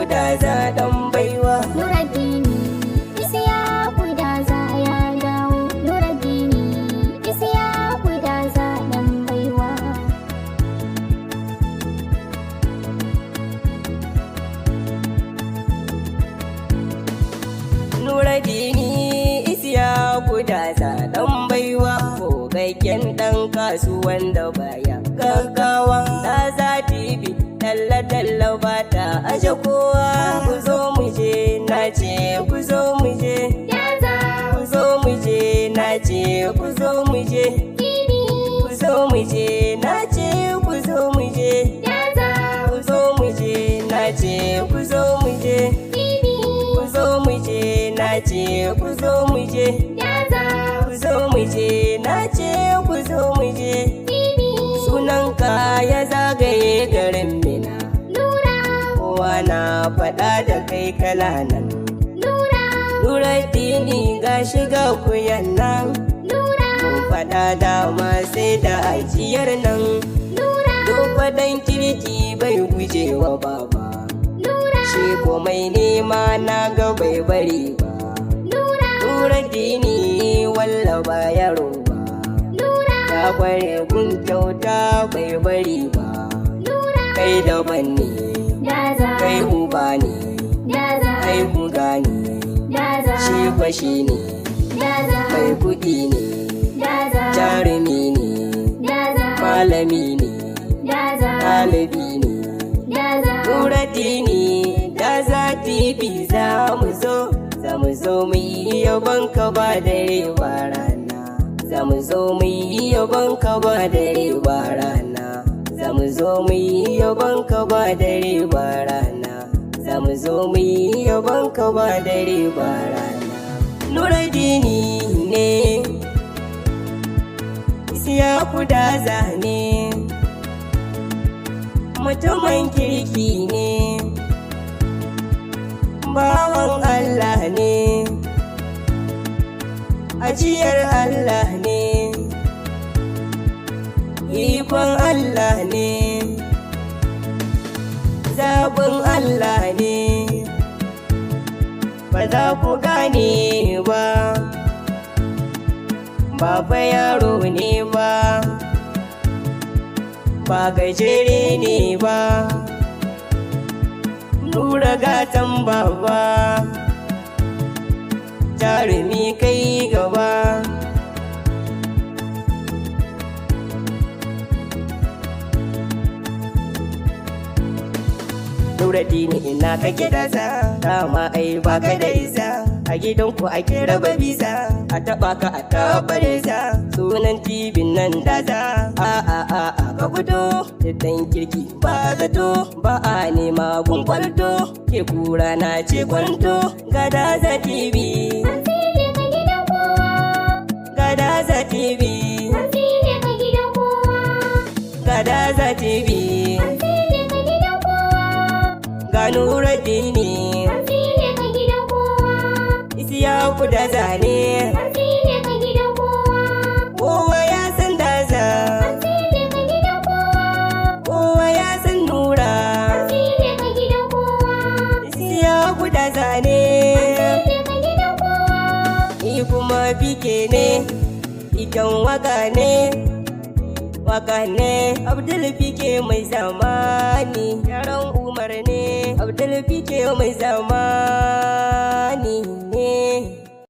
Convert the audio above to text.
Daza dan baiwa. Nurandeni, Isyaku Daza ya dawo. Nurandeni, Isyaku Daza dan baiwa. Nurandeni, Isyaku Daza dan baiwa. Gogaggen dan kasuwan da baya gaggawa. Daza TV talla ba ta aje kowa. Ku zo mu je na ce ku zo mu je. Daza, Ku zo mu je na ce ku zo mu je. Ku zo mu je na ce ku zo mu je. Daza, Ku zo mu je na ce ku zo mu je. Ku zo mu je na ce ku zo mu je. Daza, Ku zo mu je na ce ku zo mu je. Sunanka ya zagaye garin Mina. Kowa na faɗa da kai kalanan. Nurandeni ga shiga kuyan nan. Mun faɗa dama sai da ajiyar nan. Duk faɗan kirki bai guje wa baba. Shi komai nema na ga bai bari ba. Nurandeni walla ba yaro ba. Ya kware gun kyauta bai bari ba. Kai daban ne, Daza, kai uba ne, Daza, kai buga ne. Daza, Shi kwashi ne, Daza, mai kuɗi ne, Daza, jarumi ne, Daza, malami ne, Daza, ɗalibi ne. Daza, Nurandeni, Daza TV za mu zo mu yi yabon ka ba dare ba rana. Za mu zo mu yi yabon ka ba dare ba rana. Za mu zo mu yi yabon ka ba dare ba rana. Za mu zo mu yi yabon ka ba dare ba rana. Nurandeni ne, Isyaku Daza ne, mutumin kirki ne, bawan Allah ne, ajiyar Allah ne, ikon Allah ne, zaɓin Allah ne. Ba za ku gane ba, baba yaro ne ba, ba gajere ne ba. Nura gatan baba, jarumi kai gaba. Nurandeni ina kake Daza, dama ai baka da isa. A gidanku ake raba bisa, a taɓa ka a tabbare sa. Sunan tibin nan Daza, a ka fito. Dan kirki ba zato, ba a nema gun kwalto. Ke kura na ce kwanto, ga Daza TV. Ga Daza TV. Ga Daza TV. Ga Nurandeni, Isyaku Daza ne. Kowa ya san Daza, kowa ya san Nura. Isyaku Daza ne, ni kuma bike ne, idan waka ne. Waka ne, Abdul bike mai zamani. Yaran Umar ne, Abdul bike mai zamani ne.